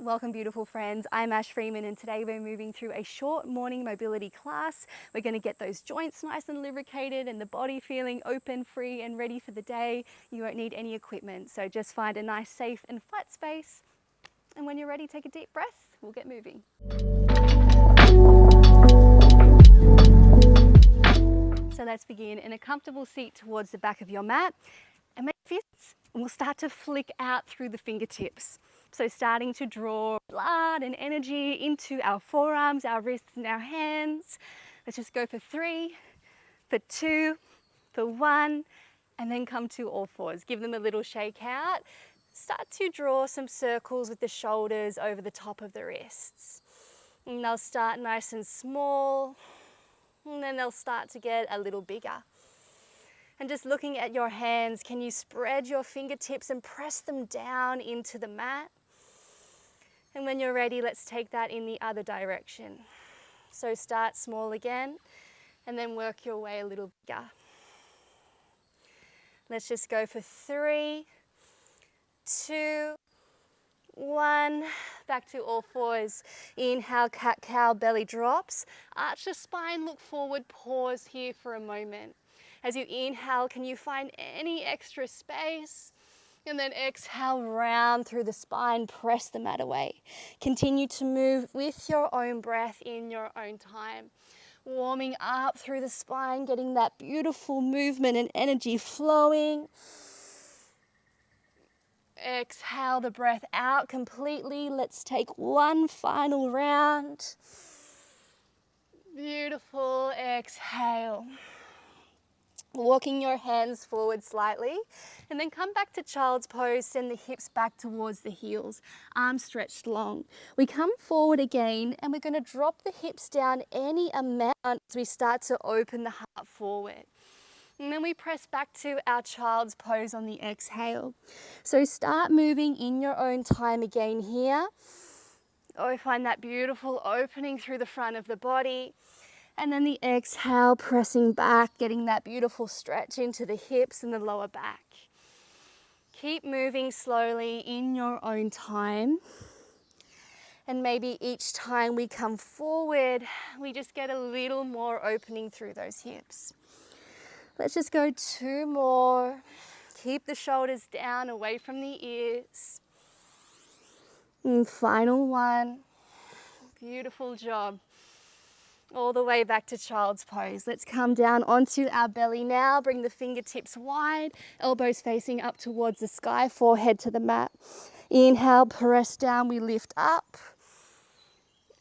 Welcome beautiful friends, I'm Ash Freeman and today we're moving through a short morning mobility class. We're going to get those joints nice and lubricated and the body feeling open, free and ready for the day. You won't need any equipment, so just find a nice safe and flat space, and when you're ready take a deep breath, we'll get moving. So let's begin in a comfortable seat towards the back of your mat and make fists, and we'll start to flick out through the fingertips. So starting to draw blood and energy into our forearms, our wrists and our hands. Let's just go for 3, for 2, for 1, and then come to all fours. Give them a little shake out. Start to draw some circles with the shoulders over the top of the wrists. And they'll start nice and small, and then they'll start to get a little bigger. And just looking at your hands, can you spread your fingertips and press them down into the mat? And when you're ready, let's take that in the other direction. So start small again, and then work your way a little bigger. Let's just go for 3, 2, 1. Back to all fours. Inhale, cat-cow, belly drops. Arch the spine, look forward, pause here for a moment. As you inhale, can you find any extra space? And then exhale, round through the spine, press the mat away. Continue to move with your own breath in your own time. Warming up through the spine, getting that beautiful movement and energy flowing. Exhale the breath out completely. Let's take one final round. Beautiful, exhale. Walking your hands forward slightly, and then come back to child's pose. Send the hips back towards the heels, arms stretched long. We come forward again, and we're going to drop the hips down any amount as we start to open the heart forward. And then we press back to our child's pose on the exhale. So start moving in your own time again here. Oh, find that beautiful opening through the front of the body. And then the exhale, pressing back, getting that beautiful stretch into the hips and the lower back. Keep moving slowly in your own time. And maybe each time we come forward, we just get a little more opening through those hips. Let's just go 2 more. Keep the shoulders down, away from the ears. And final 1. Beautiful job. All the way back to child's pose. Let's come down onto our belly now. Bring the fingertips wide, elbows facing up towards the sky, forehead to the mat. Inhale, press down, we lift up.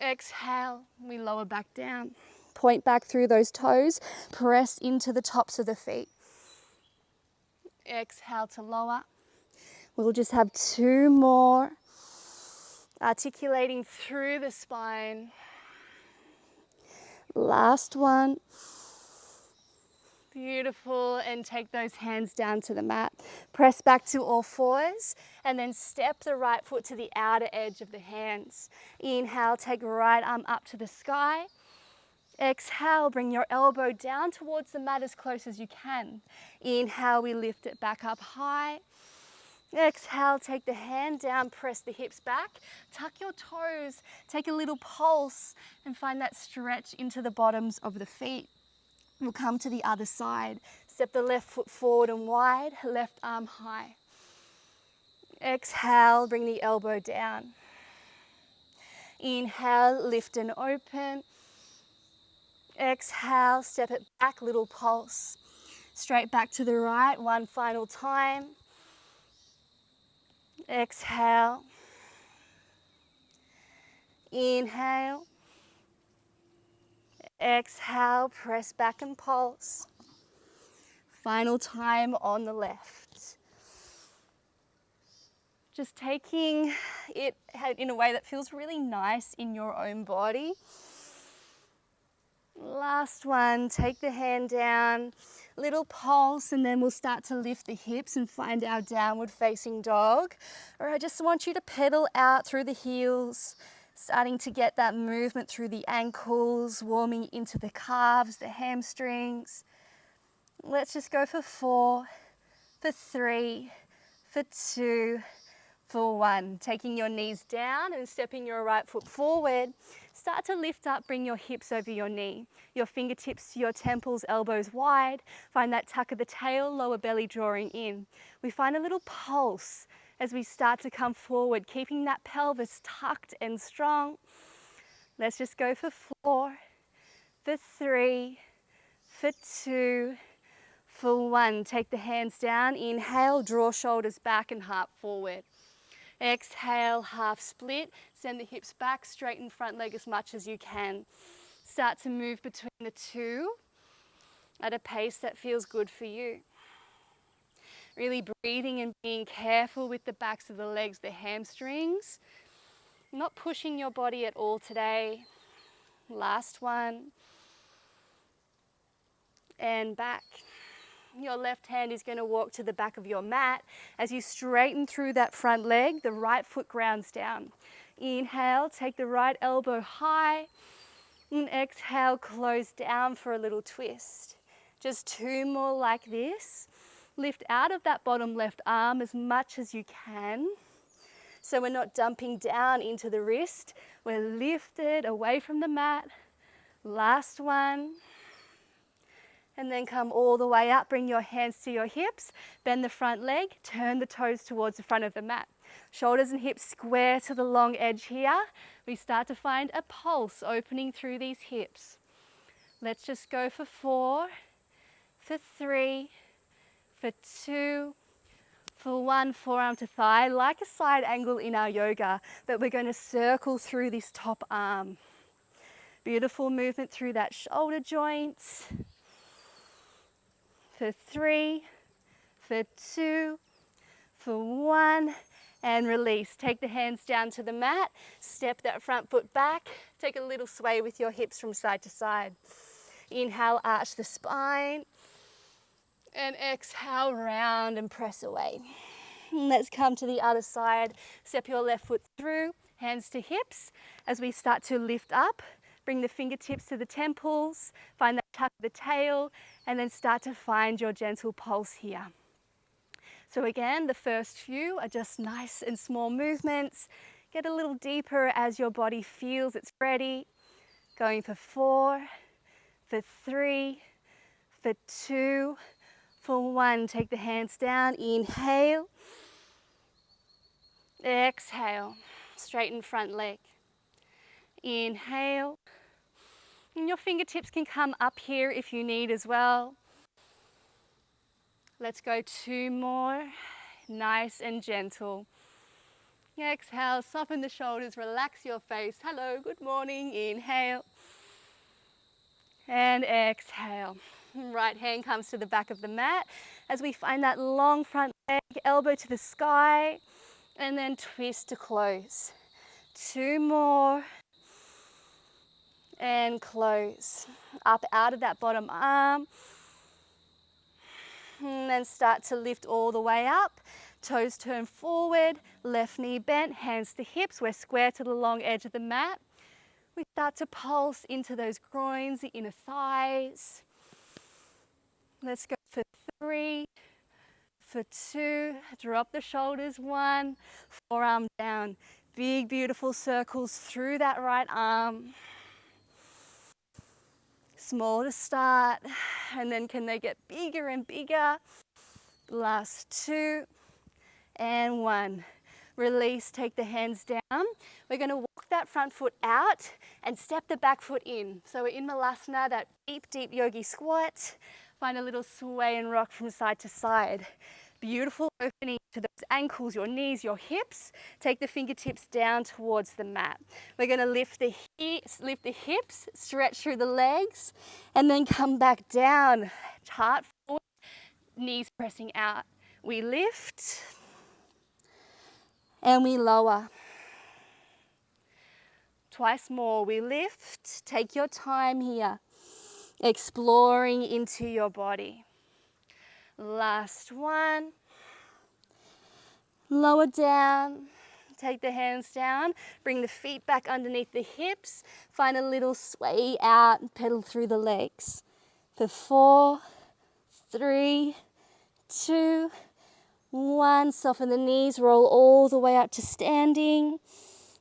Exhale, we lower back down. Point back through those toes, press into the tops of the feet. Exhale to lower. We'll just have 2 more. Articulating through the spine. Last one. Beautiful, and take those hands down to the mat. Press back to all fours, and then step the right foot to the outer edge of the hands. Inhale, take right arm up to the sky. Exhale, bring your elbow down towards the mat as close as you can. Inhale, we lift it back up high. Exhale, take the hand down, press the hips back, tuck your toes, take a little pulse and find that stretch into the bottoms of the feet. We'll come to the other side. Step the left foot forward and wide, left arm high. Exhale, bring the elbow down. Inhale, lift and open. Exhale, step it back, little pulse. Straight back to the right, one final time. Exhale. Inhale. Exhale, press back and pulse. Final time on the left. Just taking it in a way that feels really nice in your own body. Last one, take the hand down, little pulse, and then we'll start to lift the hips and find our downward facing dog. Or I just want you to pedal out through the heels, starting to get that movement through the ankles, warming into the calves, the hamstrings. Let's just go for 4, for 3, for 2, For 1, taking your knees down and stepping your right foot forward. Start to lift up, bring your hips over your knee. Your fingertips to your temples, elbows wide. Find that tuck of the tail, lower belly drawing in. We find a little pulse as we start to come forward, keeping that pelvis tucked and strong. Let's just go for 4, for 3, for 2, for 1. Take the hands down, inhale, draw shoulders back and heart forward. Exhale, half split, send the hips back, straighten front leg as much as you can. Start to move between the two at a pace that feels good for you. Really breathing and being careful with the backs of the legs, the hamstrings. Not pushing your body at all today. Last one. And back. Your left hand is going to walk to the back of your mat. As you straighten through that front leg, the right foot grounds down. Inhale, take the right elbow high. And exhale, close down for a little twist. Just 2 more like this. Lift out of that bottom left arm as much as you can. So we're not dumping down into the wrist. We're lifted away from the mat. Last one. And then come all the way up, bring your hands to your hips, bend the front leg, turn the toes towards the front of the mat. Shoulders and hips square to the long edge here. We start to find a pulse opening through these hips. Let's just go for 4, for 3, for 2, for 1, forearm to thigh, like a side angle in our yoga, but we're going to circle through this top arm. Beautiful movement through that shoulder joint. For 3, for 2, for 1, and release. Take the hands down to the mat, step that front foot back, take a little sway with your hips from side to side. Inhale, arch the spine, and exhale, round and press away. Let's come to the other side. Step your left foot through, hands to hips. As we start to lift up, bring the fingertips to the temples, find that tuck of the tail, and then start to find your gentle pulse here. So again, the first few are just nice and small movements. Get a little deeper as your body feels it's ready. Going for 4, for 3, for 2, for 1. Take the hands down, inhale. Exhale, straighten front leg. Inhale. And your fingertips can come up here if you need as well. Let's go 2 more, nice and gentle. Exhale, soften the shoulders, relax your face. Hello, good morning, inhale. And exhale. Right hand comes to the back of the mat as we find that long front leg, elbow to the sky, and then twist to close. 2 more. And close. Up out of that bottom arm. And then start to lift all the way up. Toes turn forward, left knee bent, hands to hips. We're square to the long edge of the mat. We start to pulse into those groins, the inner thighs. Let's go for 3, for 2. Drop the shoulders, 1. Forearm down. Big, beautiful circles through that right arm. Small to start, and then can they get bigger and bigger? Last 2 and 1. Release, take the hands down. We're going to walk that front foot out and step the back foot in. So we're in Malasana, that deep, deep yogi squat. Find a little sway and rock from side to side. Beautiful opening to those ankles, your knees, your hips. Take the fingertips down towards the mat. We're going to lift the hips, stretch through the legs, and then come back down. Heart forward, knees pressing out. We lift and we lower. Twice more. We lift. Take your time here, exploring into your body. Last one. Lower down. Take the hands down. Bring the feet back underneath the hips. Find a little sway out and pedal through the legs. For 4, 3, 2, 1, soften the knees, roll all the way up to standing.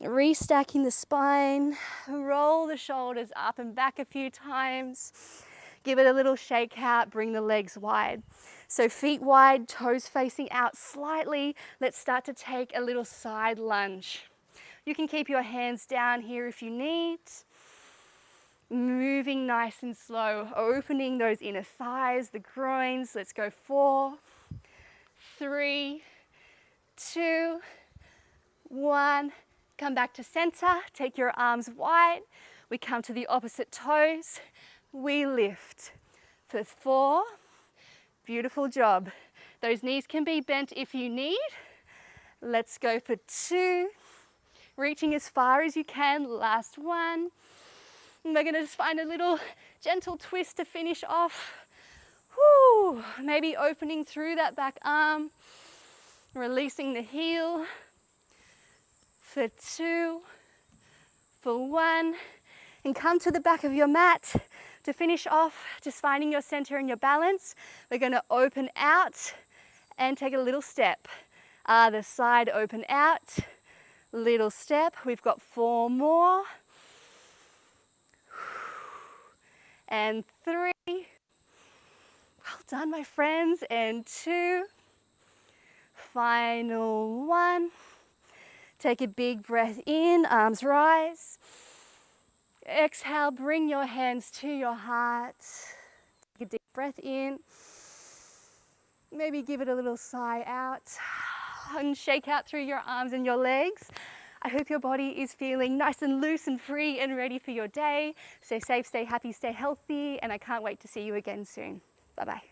Restacking the spine, roll the shoulders up and back a few times. Give it a little shake out, bring the legs wide. So feet wide, toes facing out slightly. Let's start to take a little side lunge. You can keep your hands down here if you need. Moving nice and slow, opening those inner thighs, the groins. Let's go 4, 3, 2, 1. Come back to center, take your arms wide. We come to the opposite toes. We lift for 4. Beautiful job. Those knees can be bent if you need. Let's go for 2. Reaching as far as you can, last 1. And we're gonna just find a little gentle twist to finish off. Whew. Maybe opening through that back arm, releasing the heel for 2, for 1, and come to the back of your mat to finish off, just finding your center and your balance. We're gonna open out and take a little step. Other side, open out, little step. We've got 4 more. And 3. Well done, my friends. And 2. Final 1. Take a big breath in, arms rise. Exhale, bring your hands to your heart. Take a deep breath in. Maybe give it a little sigh out. And shake out through your arms and your legs. I hope your body is feeling nice and loose and free and ready for your day. Stay safe, stay happy, stay healthy, and I can't wait to see you again soon. Bye-bye.